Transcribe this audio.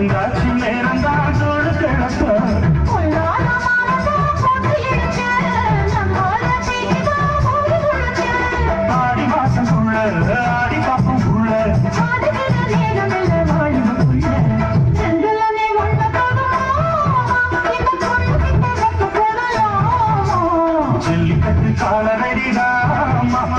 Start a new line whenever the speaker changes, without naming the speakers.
வந்தாச்சு நேரம் தான் தோடு கிடப்ப ஆடி மாசம் புள்ள ஆடி பாப்பம் புள்ள ஜல்லிக்கட்டு கால ரெடிதான்